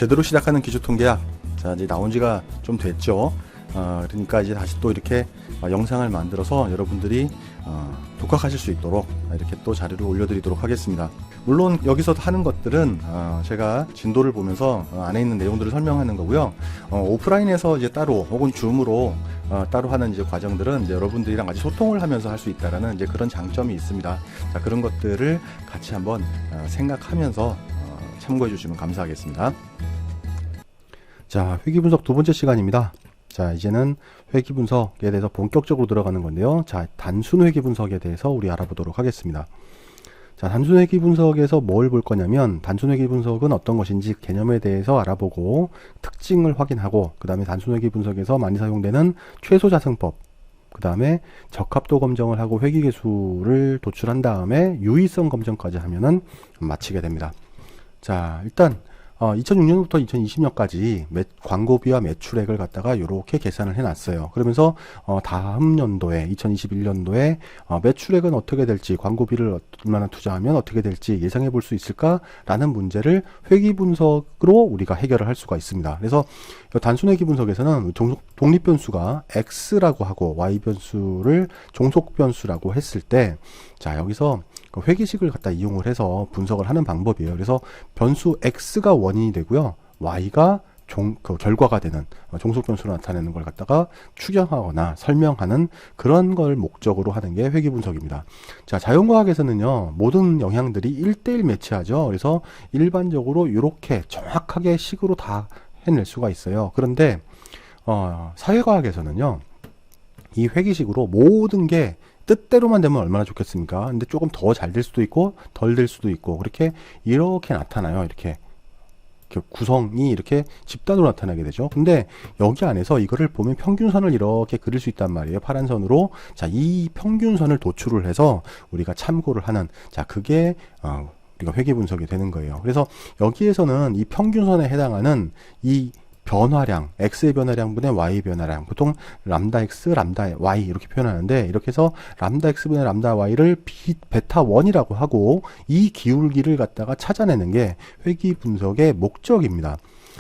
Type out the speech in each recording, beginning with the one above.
제대로 시작하는 기초통계학. 자, 이제 나온 지가 좀 됐죠. 그러니까 이제 다시 또 이렇게 영상을 만들어서 여러분들이 독학하실 수 있도록 이렇게 또 자료를 올려드리도록 하겠습니다. 물론 여기서 하는 것들은 제가 진도를 보면서 안에 있는 내용들을 설명하는 거고요. 오프라인에서 이제 따로 혹은 줌으로 따로 하는 이제 과정들은 이제 여러분들이랑 같이 소통을 하면서 할 수 있다라는 이제 그런 장점이 있습니다. 자, 그런 것들을 같이 한번 생각하면서 참고해 주시면 감사하겠습니다. 자, 회귀 분석 두 번째 시간입니다. 자, 이제는 회귀 분석에 대해서 본격적으로 들어가는 건데요. 자, 단순 회귀 분석에 대해서 우리 알아보도록 하겠습니다. 자, 단순 회귀 분석에서 뭘 볼 거냐면, 단순 회귀 분석은 어떤 것인지 개념에 대해서 알아보고 특징을 확인하고, 그 다음에 단순 회귀 분석에서 많이 사용되는 최소 자승법, 그 다음에 적합도 검정을 하고 회귀 개수를 도출한 다음에 유의성 검정까지 하면은 마치게 됩니다. 자, 일단 2006년부터 2020년까지 광고비와 매출액을 갖다가 이렇게 계산을 해놨어요. 그러면서 다음 연도에 2021년도에 매출액은 어떻게 될지, 광고비를 얼마나 투자하면 어떻게 될지 예상해 볼 수 있을까라는 문제를 회귀 분석으로 우리가 해결을 할 수가 있습니다. 그래서 단순 회귀 분석에서는 독립 변수가 x라고 하고 y 변수를 종속 변수라고 했을 때, 자, 여기서 회계식을 갖다 이용을 해서 분석을 하는 방법이에요. 그래서 변수 x가 원인이 되고요, y가 결과가 되는 종속 변수로 나타내는 걸 갖다가 추정하거나 설명하는 그런 걸 목적으로 하는 게 회귀 분석입니다. 자, 자연과학에서는요, 모든 영향들이 1대1 매치하죠. 그래서 일반적으로 이렇게 정확하게 식으로 다 해낼 수가 있어요. 그런데 사회과학에서는요, 이 회계식으로 모든 게 뜻대로만 되면 얼마나 좋겠습니까? 근데 조금 더 잘 될 수도 있고 덜 될 수도 있고, 이렇게 나타나요. 이렇게 구성이 이렇게 집단으로 나타나게 되죠. 근데 여기 안에서 이거를 보면 평균선을 이렇게 그릴 수 있단 말이에요. 파란 선으로. 자, 이 평균선을 도출을 해서 우리가 참고를 하는, 자, 그게 우리가 회귀 분석이 되는 거예요. 그래서 여기에서는 이 평균선에 해당하는 이 변화량, x의 변화량분의 y 변화량, 보통 람다 x, 람다 y 이렇게 표현하는데, 이렇게 해서 람다 x분의 람다 y를 베타 1이라고 하고, 이 기울기를 갖다가 찾아내는 게 회귀 분석의 목적입니다.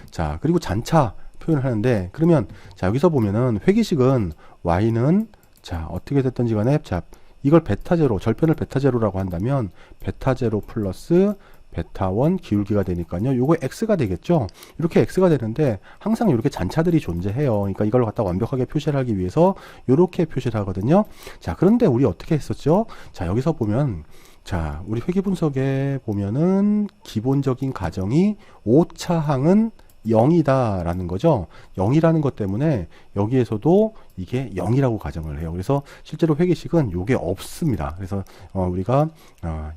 자, 그리고 잔차 표현을 하는데, 그러면 자, 여기서 보면은 회귀식은 y는, 자, 어떻게 됐든지 간에, 자, 이걸 베타 제로, 절편을 베타 제로라고 한다면 베타 제로 플러스 베타 1 기울기가 되니까요, 요거 x가 되겠죠. 이렇게 x가 되는데 항상 이렇게 잔차들이 존재해요. 그러니까 이걸 갖다 완벽하게 표시를 하기 위해서 이렇게 표시를 하거든요. 자, 그런데 우리 어떻게 했었죠? 자, 여기서 보면, 자, 우리 회귀 분석에 보면은 기본적인 가정이 오차항은 0이다 라는 거죠. 0이라는 것 때문에 여기에서도 이게 0이라고 가정을 해요. 그래서 실제로 회계식은 요게 없습니다. 그래서 우리가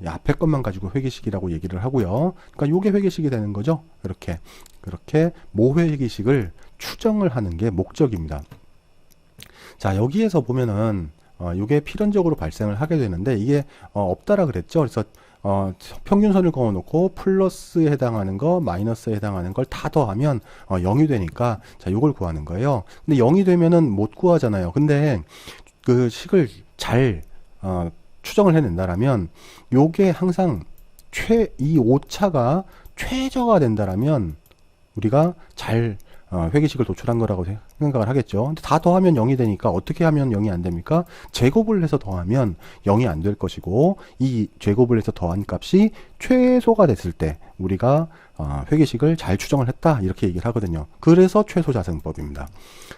이 앞에 것만 가지고 회계식이라고 얘기를 하고요. 그러니까 요게 회계식이 되는 거죠. 그렇게 모회계식을 추정을 하는 게 목적입니다. 자, 여기에서 보면은 요게 필연적으로 발생을 하게 되는데, 이게 없다라 그랬죠. 그래서 평균선을 그어놓고 플러스에 해당하는 거, 마이너스에 해당하는 걸 다 더하면 0이 되니까, 자, 요걸 구하는 거예요. 근데 0이 되면은 못 구하잖아요. 근데 그 식을 잘 추정을 해낸다라면, 요게 항상 이 오차가 최저가 된다라면 우리가 잘 회계식을 도출한 거라고 생각을 하겠죠. 근데 다 더하면 0이 되니까 어떻게 하면 0이 안 됩니까? 제곱을 해서 더하면 0이 안 될 것이고, 이 제곱을 해서 더한 값이 최소가 됐을 때 우리가 회계식을 잘 추정을 했다, 이렇게 얘기를 하거든요. 그래서 최소 자승법입니다.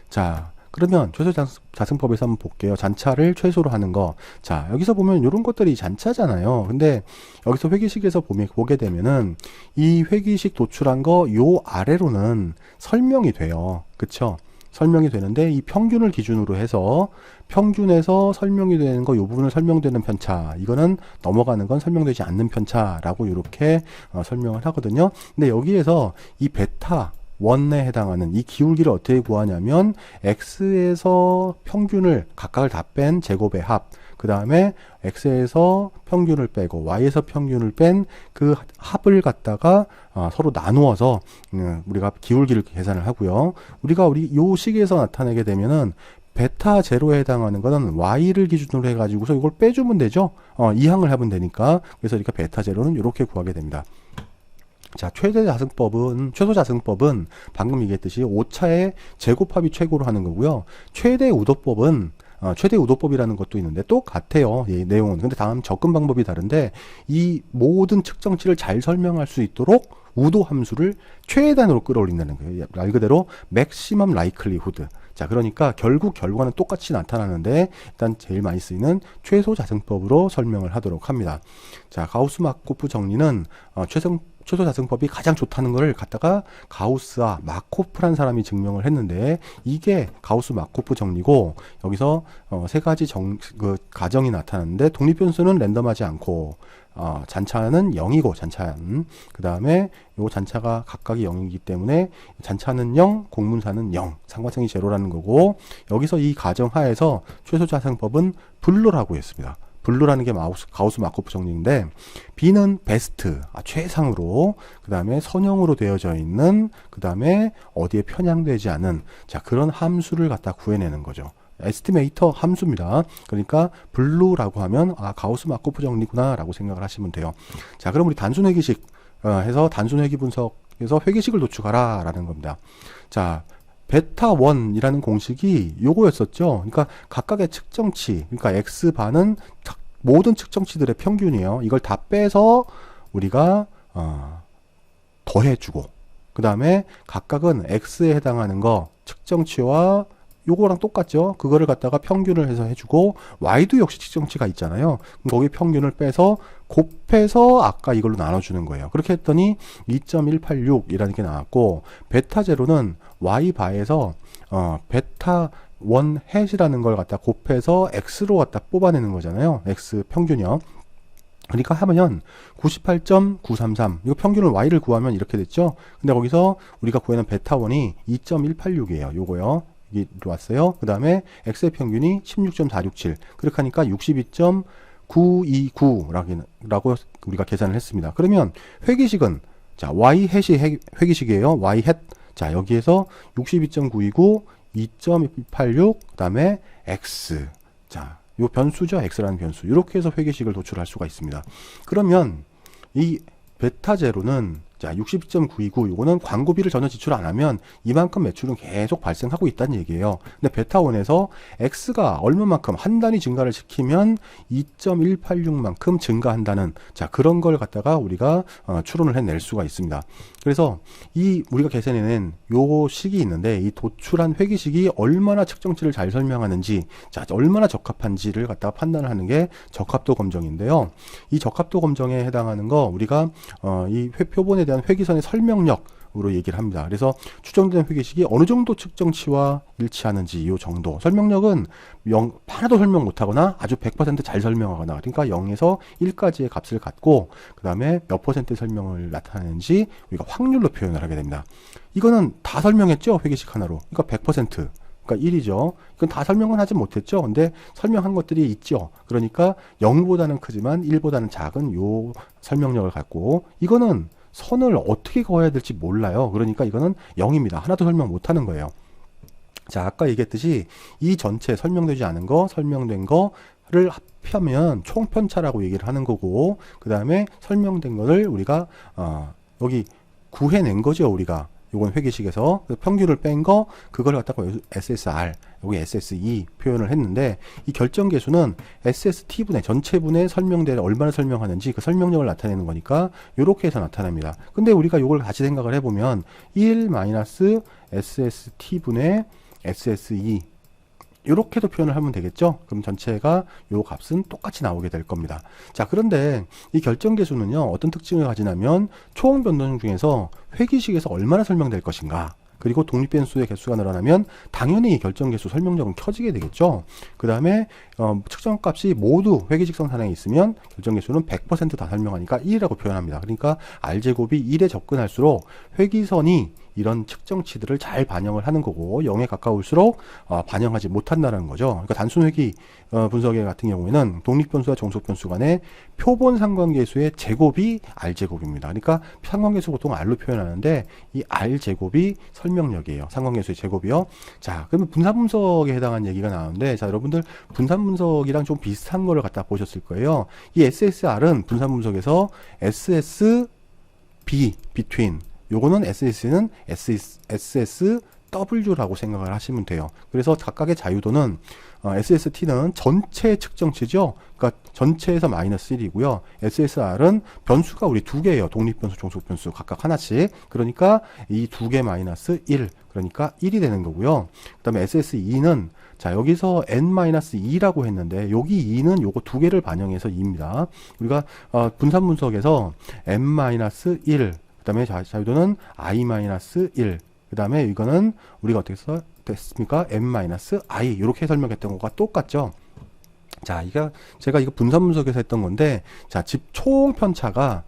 자, 그러면 최소 자승법에서 한번 볼게요. 잔차를 최소로 하는 거. 자, 여기서 보면 이런 것들이 잔차잖아요. 근데 여기서 회계식에서 보게 되면은 이 회계식 도출한 거 요 아래로는 설명이 돼요. 그쵸? 설명이 되는데, 이 평균을 기준으로 해서 평균에서 설명이 되는 거, 요 부분을 설명되는 편차, 이거는 넘어가는 건 설명되지 않는 편차라고 이렇게 설명을 하거든요. 근데 여기에서 이 베타 1에 해당하는 이 기울기를 어떻게 구하냐면, x에서 평균을 각각을 다 뺀 제곱의 합, 그 다음에 x에서 평균을 빼고 y에서 평균을 뺀 그 합을 갖다가 서로 나누어서 우리가 기울기를 계산을 하고요. 우리가 요 식에서 나타내게 되면은 베타 제로에 해당하는 거는 y를 기준으로 해가지고서 이걸 빼주면 되죠. 이항을 하면 되니까. 그래서 이렇게 베타 제로는 이렇게 구하게 됩니다. 자, 최소 자승법은 방금 얘기했듯이 오차의 제곱합이 최고로 하는 거고요. 최대 우도법은 최대 우도법이라는 것도 있는데 똑같아요. 이 내용은. 근데 다음 접근 방법이 다른데 이 모든 측정치를 잘 설명할 수 있도록 우도 함수를 최단으로 끌어올린다는 거예요. 말 그대로 maximum likelihood. 자, 그러니까 결국 결과는 똑같이 나타나는데 일단 제일 많이 쓰이는 최소 자승법으로 설명을 하도록 합니다. 자, 가우스-마르코프 정리는 최소 자승법이 가장 좋다는 것을 갖다가 가우스와 마코프란 사람이 증명을 했는데 이게 가우스-마르코프 정리고 여기서 세 가지 가정이 나타나는데 독립변수는 랜덤하지 않고 잔차는 0이고 잔차는 그 다음에 요 잔차가 각각이 0이기 때문에 잔차는 0, 공문사는 0, 상관성이 제로라는 거고 여기서 이 가정 하에서 최소 자승법은 분로라고 했습니다. 블루라는 게 가우스-마르코프 정리인데 B는 베스트, 최상으로 그 다음에 선형으로 되어져 있는 그 다음에 어디에 편향되지 않은 자 그런 함수를 갖다 구해내는 거죠. 에스티메이터 함수입니다. 그러니까 블루라고 하면 가우스-마르코프 정리구나 라고 생각을 하시면 돼요. 자 그럼 우리 단순 회기식 해서 단순 회기 분석에서 회기식을 도출하라 라는 겁니다. 자 베타 1이라는 공식이 요거였었죠. 그러니까 각각의 측정치, 그러니까 x반은 모든 측정치들의 평균이에요. 이걸 다 빼서 우리가 더해주고 그 다음에 각각은 x에 해당하는 거 측정치와 요거랑 똑같죠. 그거를 갖다가 평균을 해서 해주고 y도 역시 측정치가 있잖아요. 거기 평균을 빼서 곱해서 아까 이걸로 나눠주는 거예요. 그렇게 했더니 2.186이라는 게 나왔고 베타 제로는 y바에서 베타 1 햇이라는 걸 갖다 곱해서 x로 갖다 뽑아내는 거잖아요. x 평균이요. 그러니까 하면 98.933 이거 평균을 y를 구하면 이렇게 됐죠. 근데 거기서 우리가 구하는 베타 1이 2.186이에요. 요거요. 이게 왔어요. 그 다음에 x의 평균이 16.467 그렇게 하니까 62.929라고 우리가 계산을 했습니다. 그러면 회기식은 자 y 햇이 회기식이에요. y 햇 자 여기에서 62.929 2.186 그 다음에 x 자 요 변수죠. x라는 변수 이렇게 해서 회계식을 도출할 수가 있습니다. 그러면 이 베타 제로는 자 62.929 이거는 광고비를 전혀 지출 안 하면 이만큼 매출은 계속 발생하고 있다는 얘기예요. 근데 베타 1에서 x가 얼마만큼 한 단위 증가를 시키면 2.186만큼 증가한다는 자 그런 걸 갖다가 우리가 추론을 해낼 수가 있습니다. 그래서 이 우리가 계산해낸 요 식이 있는데 이 도출한 회기식이 얼마나 측정치를 잘 설명하는지 자 얼마나 적합한지를 갖다가 판단을 하는 게 적합도 검정인데요. 이 적합도 검정에 해당하는 거 우리가 이 표본에 대한 회기선의 설명력으로 얘기를 합니다. 그래서 추정된 회기식이 어느 정도 측정치와 일치하는지 이 정도 설명력은 하나도 설명 못하거나 아주 100% 잘 설명하거나 그러니까 0에서 1까지의 값을 갖고 그 다음에 몇 퍼센트 설명을 나타내는지 우리가 확률로 표현을 하게 됩니다. 이거는 다 설명했죠. 회기식 하나로. 그러니까 100% 그러니까 1이죠. 이건 다 설명은 하지 못했죠. 근데 설명한 것들이 있죠. 그러니까 0보다는 크지만 1보다는 작은 요 설명력을 갖고 이거는 선을 어떻게 그어야 될지 몰라요. 그러니까 이거는 0입니다. 하나도 설명 못하는 거예요. 자, 아까 얘기했듯이 이 전체 설명되지 않은 거, 설명된 거를 합하면 총편차라고 얘기를 하는 거고 그 다음에 설명된 거를 우리가 여기 구해낸 거죠. 우리가 요건 회계식에서 평균을 뺀 거 그걸 갖다가 SSR 여기 SSE 표현을 했는데 이 결정계수는 SST분의 전체분의 설명대를 얼마나 설명하는지 그 설명력을 나타내는 거니까 요렇게 해서 나타납니다. 근데 우리가 요걸 같이 생각을 해보면 1-SST분의 SSE 이렇게도 표현을 하면 되겠죠. 그럼 전체가 요 값은 똑같이 나오게 될 겁니다. 자, 그런데 이 결정계수는요 어떤 특징을 가지냐면 총 변동 중에서 회기식에서 얼마나 설명될 것인가 그리고 독립변수의 개수가 늘어나면 당연히 이 결정계수 설명력은 켜지게 되겠죠. 그 다음에 측정값이 모두 회기직선 산하에 있으면 결정계수는 100% 다 설명하니까 1이라고 표현합니다. 그러니까 R제곱이 1에 접근할수록 회기선이 이런 측정치들을 잘 반영을 하는 거고 0에 가까울수록 반영하지 못한다는 거죠. 그러니까 단순 회기 분석의 같은 경우에는 독립변수와 종속변수 간의 표본 상관계수의 제곱이 R제곱입니다. 그러니까 상관계수 보통 R로 표현하는데 이 R제곱이 설명력이에요. 상관계수의 제곱이요. 자, 그러면 분산분석에 해당한 얘기가 나오는데 자, 여러분들 분산분석이랑 좀 비슷한 거를 갖다 보셨을 거예요. 이 SSR은 분산분석에서 SS B, between. 요거는 SS는 SSW라고 생각을 하시면 돼요. 그래서 각각의 자유도는 SST는 전체 측정치죠. 그러니까 전체에서 마이너스 1이고요. SSR은 변수가 우리 두 개예요. 독립변수, 종속변수 각각 하나씩. 그러니까 이 두 개 마이너스 1. 그러니까 1이 되는 거고요. 그 다음에 SSE는 자, 여기서 n-2라고 했는데 여기 2는 요거 두 개를 반영해서 2입니다. 우리가 분산 분석에서 n-1, 그 다음에 자유도는 i-1, 그 다음에 이거는 우리가 어떻게 됐습니까? n-i 이렇게 설명했던 것과 똑같죠. 자, 제가 이거 분산 분석에서 했던 건데, 자, 집 총 편차가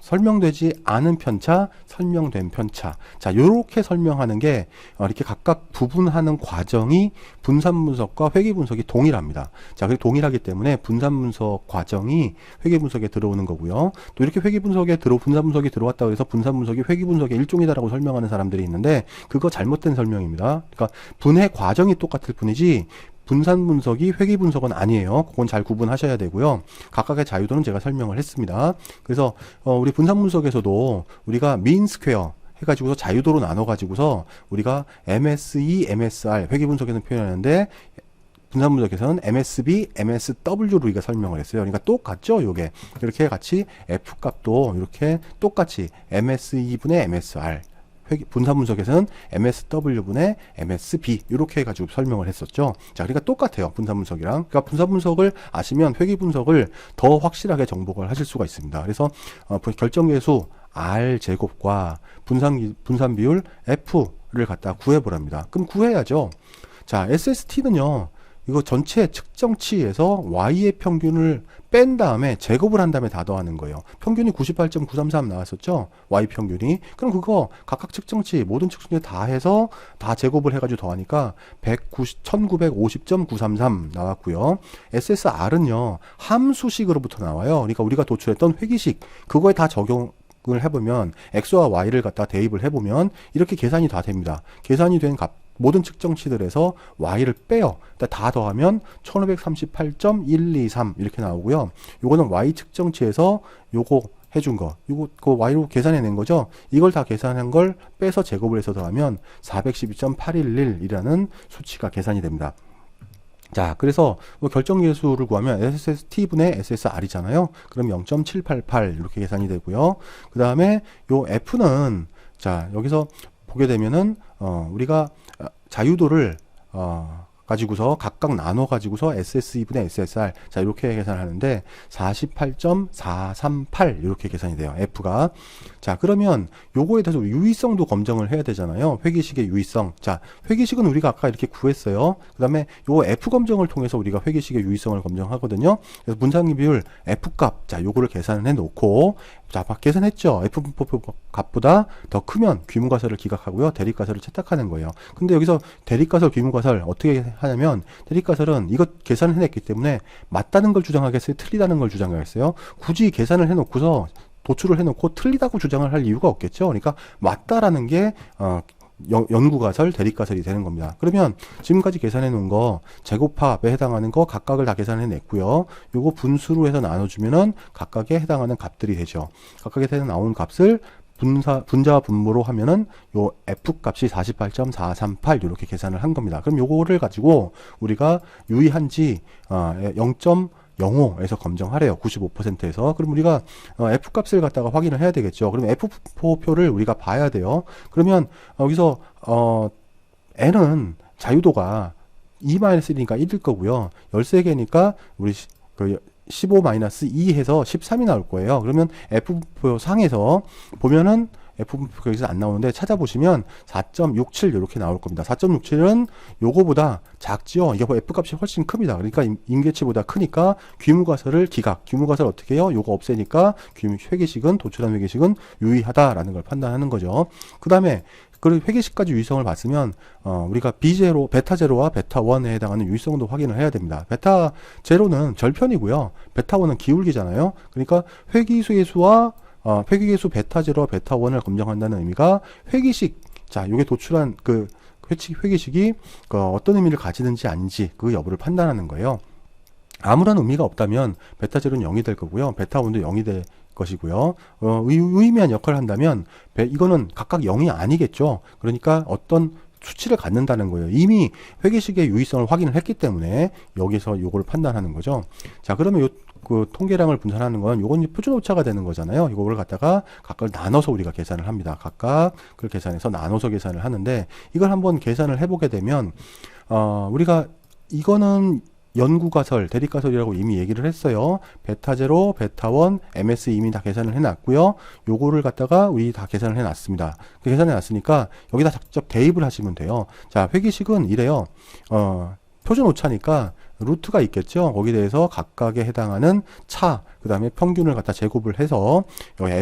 설명되지 않은 편차, 설명된 편차. 자, 요렇게 설명하는 게, 이렇게 각각 부분하는 과정이 분산 분석과 회귀 분석이 동일합니다. 자, 그리고 동일하기 때문에 분산 분석 과정이 회귀 분석에 들어오는 거고요. 또 이렇게 분산 분석이 들어왔다고 해서 분산 분석이 회귀 분석의 일종이다라고 설명하는 사람들이 있는데, 그거 잘못된 설명입니다. 그러니까 분해 과정이 똑같을 뿐이지, 분산 분석이 회귀 분석은 아니에요. 그건 잘 구분하셔야 되고요. 각각의 자유도는 제가 설명을 했습니다. 그래서 우리 분산 분석에서도 우리가 민 스퀘어 해가지고서 자유도로 나눠가지고서 우리가 MSE, MSR 회귀 분석에서는 표현하는데 분산 분석에서는 MSB, MSW로 우리가 설명을 했어요. 그러니까 똑같죠, 요게. 이렇게 같이 F 값도 이렇게 똑같이 MSE분의 MSR. 분산 분석에서는 MSW분의 MSB 이렇게 해가지고 설명을 했었죠. 자, 그러니까 똑같아요. 분산 분석이랑. 그러니까 분산 분석을 아시면 회귀 분석을 더 확실하게 정복을 하실 수가 있습니다. 그래서 결정계수 R 제곱과 분산 비율 F를 갖다 구해보랍니다. 그럼 구해야죠. 자, SST는요. 이거 전체 측정치에서 Y의 평균을 뺀 다음에 제곱을 한 다음에 다 더하는 거예요. 평균이 98.933 나왔었죠? Y 평균이. 그럼 그거 각각 측정치, 모든 측정치 다 해서 다 제곱을 해가지고 더하니까 1950.933 나왔고요. SSR은요, 함수식으로부터 나와요. 그러니까 우리가 도출했던 회기식, 그거에 다 적용을 해보면 X와 Y를 갖다 대입을 해보면 이렇게 계산이 다 됩니다. 계산이 된 값, 모든 측정치들에서 Y를 빼요. 다 더하면 1538.123 이렇게 나오고요. 요거는 Y 측정치에서 요거 해준 거, 요거 그 Y로 계산해낸 거죠. 이걸 다 계산한 걸 빼서 제곱을 해서 더하면 412.811이라는 수치가 계산이 됩니다. 자, 그래서 결정계수를 구하면 SST분의 SSR이잖아요. 그럼 0.788 이렇게 계산이 되고요. 그 다음에 요 F는 자, 여기서 보게 되면은 우리가 자유도를 가지고서 각각 나눠 가지고서 SSE분의 SSR 자 이렇게 계산하는데 48.438 이렇게 계산이 돼요. F가. 자, 그러면 요거에 대해서 유의성도 검증을 해야 되잖아요. 회기식의 유의성. 자, 회기식은 우리가 아까 이렇게 구했어요. 그 다음에 요 F 검증을 통해서 우리가 회기식의 유의성을 검증하거든요. 그래서 분산기 비율 F값 자 요거를 계산을 해 놓고 자, 계산했죠. F분포 값보다 더 크면 귀무가설을 기각하고요. 대립가설을 채택하는 거예요. 근데 여기서 대립가설, 귀무가설 어떻게 하냐면 대립가설은 이거 계산을 해냈기 때문에 맞다는 걸 주장하겠어요? 틀리다는 걸 주장하겠어요? 굳이 계산을 해놓고서 도출을 해놓고 틀리다고 주장을 할 이유가 없겠죠. 그러니까 맞다라는 게 연구가설, 대립가설이 되는 겁니다. 그러면 지금까지 계산해 놓은 거 제곱합에 해당하는 거 각각을 다 계산해 냈고요. 요거 분수로 해서 나눠주면은 각각에 해당하는 값들이 되죠. 각각에 나오는 값을 분자와 분모로 하면은 요 F 값이 48.438 이렇게 계산을 한 겁니다. 그럼 요거를 가지고 우리가 유의한지 0.05에서 검증하래요. 95%에서. 그럼 우리가 F 값을 갖다가 확인을 해야 되겠죠. 그럼 F4표를 우리가 봐야 돼요. 그러면 여기서 N은 자유도가 2-1이니까 1일 거고요. 13개니까 우리 15-2 해서 13이 나올 거예요. 그러면 F표 상에서 보면은 F표가 여기서 안 나오는데 찾아보시면 4.67 이렇게 나올 겁니다. 4.67은 요거보다 작지요. 이게 F값이 훨씬 큽니다. 그러니까 임계치보다 크니까 귀무가설을 기각. 귀무가설 어떻게 해요? 요거 없애니까 회계식은 도출한 회계식은 유의하다라는 걸 판단하는 거죠. 그 다음에 그 회계식까지 유의성을 봤으면 우리가 B0, 베타0와 베타1에 해당하는 유의성도 확인을 해야 됩니다. 베타0는 절편이고요. 베타1은 기울기잖아요. 그러니까 회기계수와 회기계수 베타0와 베타1을 검증한다는 의미가 회기식, 자, 요게 도출한 그 회기식이 어떤 의미를 가지는지 아닌지 그 여부를 판단하는 거예요. 아무런 의미가 없다면 베타 제로는 0이 될 거고요. 베타 1도 0이 될 것이고요. 유의미한 역할을 한다면 이거는 각각 0이 아니겠죠. 그러니까 어떤 수치를 갖는다는 거예요. 이미 회계식의 유의성을 확인을 했기 때문에 여기서 요걸 판단하는 거죠. 자, 그러면 그 통계량을 분산하는 건 요건 표준 오차가 되는 거잖아요. 이거를 갖다가 각각 나눠서 우리가 계산을 합니다. 각각 그걸 계산해서 나눠서 계산을 하는데, 이걸 한번 계산을 해보게 되면 우리가 이거는 연구가설, 대립가설이라고 이미 얘기를 했어요. 베타 제로, 베타 원, MS 이미 다 계산을 해놨고요. 요거를 갖다가 우리 다 계산을 해놨습니다. 그 계산해 놨으니까 여기다 직접 대입을 하시면 돼요. 자, 회계식은 이래요. 표준 오차니까 루트가 있겠죠. 거기에 대해서 각각에 해당하는 차, 그 다음에 평균을 갖다 제곱을 해서 여기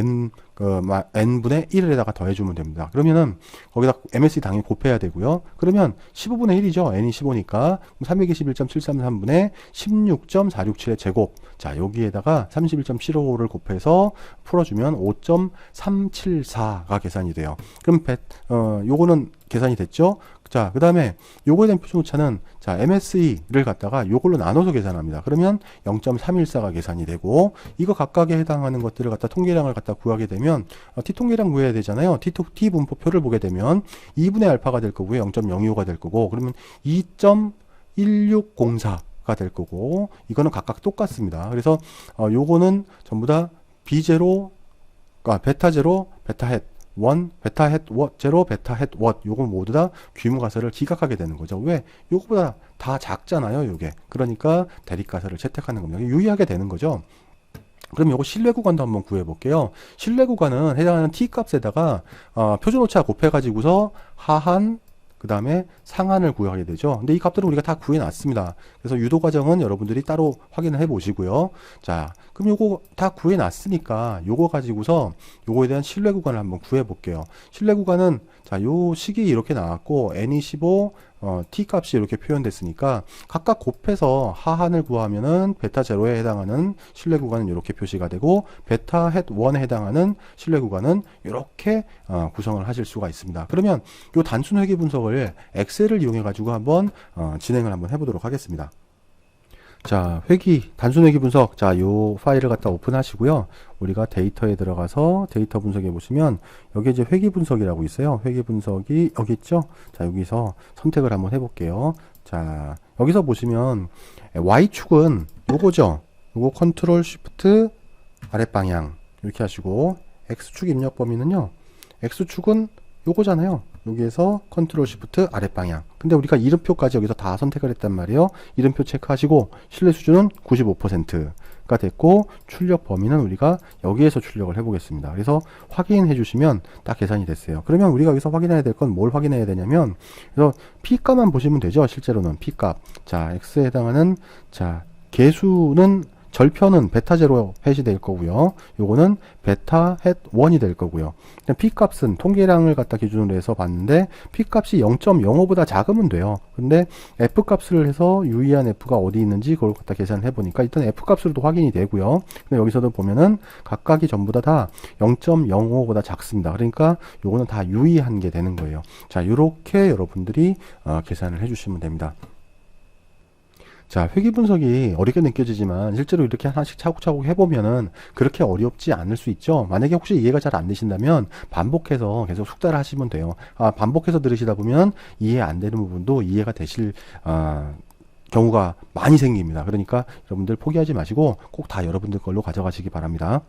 n분의 1에다가 더해주면 됩니다. 그러면은 거기다 MSE 당연히 곱해야 되고요. 그러면 15분의 1이죠. n이 15니까 321.733분의 16.467의 제곱. 자, 여기에다가 31.755를 곱해서 풀어주면 5.374가 계산이 돼요. 그럼 요거는 계산이 됐죠. 자, 그 다음에 요거에 대한 표준 오차는 자, MSE를 갖다가 요걸로 나눠서 계산합니다. 그러면 0.314가 계산이 되고, 이거 각각에 해당하는 것들을 갖다 통계량을 갖다 구하게 되면 T 통계량 구해야 되잖아요. T 분포표를 보게 되면 2분의 알파가 될 거고요. 0.025가 될 거고, 그러면 2.1604가 될 거고, 이거는 각각 똑같습니다. 그래서 요거는 전부 다 B0, 베타 제로, 베타 헷 1, 베타 헷 제로, 베타 헷 요거 모두 다 귀무가설을 기각하게 되는 거죠. 왜? 요거보다 다 작잖아요, 요게. 그러니까 대립가설을 채택하는 겁니다. 유의하게 되는 거죠. 그럼 요거 실내 구간도 한번 구해 볼게요. 실내 구간은 해당하는 t 값에다가 표준 오차 곱해 가지고서 하한 그 다음에 상한을 구하게 되죠. 근데 이 값들은 우리가 다 구해 놨습니다. 그래서 유도 과정은 여러분들이 따로 확인을 해 보시고요. 자, 그럼 요거 다 구해 놨으니까 요거 가지고서 요거에 대한 신뢰 구간을 한번 구해 볼게요. 신뢰 구간은 자, 요 식이 이렇게 나왔고 n이 15, t 값이 이렇게 표현됐으니까 각각 곱해서 하한을 구하면은 베타 제로에 해당하는 신뢰 구간은 이렇게 표시가 되고, 베타 헷 1에 해당하는 신뢰 구간은 이렇게 구성을 하실 수가 있습니다. 그러면 요 단순 회계 분석을 엑셀을 이용해 가지고 한번 진행을 한번 해보도록 하겠습니다. 자, 단순 회계 분석. 자, 요 파일을 갖다 오픈하시고요. 우리가 데이터에 들어가서 데이터 분석해 보시면 여기 이제 회계 분석이라고 있어요. 회계 분석이 여기 있죠. 자, 여기서 선택을 한번 해볼게요. 자, 여기서 보시면 Y축은 요거죠. 요거 컨트롤 쉬프트 아랫방향 이렇게 하시고, X축 입력 범위는요. X축은 요거잖아요. 여기에서 컨트롤 쉬프트 아랫방향. 근데 우리가 이름표까지 여기서 다 선택을 했단 말이에요. 이름표 체크하시고 신뢰 수준은 95%가 됐고, 출력 범위는 우리가 여기에서 출력을 해보겠습니다. 그래서 확인해 주시면 딱 계산이 됐어요. 그러면 우리가 여기서 확인해야 될 건 뭘 확인해야 되냐면, 그래서 P값만 보시면 되죠. 실제로는 P값. 자, X에 해당하는 자 개수는 절편은 베타 제로 헷이 될 거고요. 요거는 베타 헷 1이 될 거고요. P 값은 통계량을 갖다 기준으로 해서 봤는데 P 값이 0.05보다 작으면 돼요. 근데 F 값을 해서 유의한 F가 어디 있는지 그걸 갖다 계산을 해보니까 일단 F 값으로도 확인이 되고요. 근데 여기서도 보면은 각각이 전부 다 0.05보다 작습니다. 그러니까 요거는 다 유의한 게 되는 거예요. 자, 요렇게 여러분들이 계산을 해주시면 됩니다. 자, 회계 분석이 어렵게 느껴지지만 실제로 이렇게 하나씩 차곡차곡 해보면은 그렇게 어렵지 않을 수 있죠. 만약에 혹시 이해가 잘 안 되신다면 반복해서 계속 숙달을 하시면 돼요. 반복해서 들으시다 보면 이해 안 되는 부분도 이해가 되실 경우가 많이 생깁니다. 그러니까 여러분들 포기하지 마시고 꼭 다 여러분들 걸로 가져가시기 바랍니다.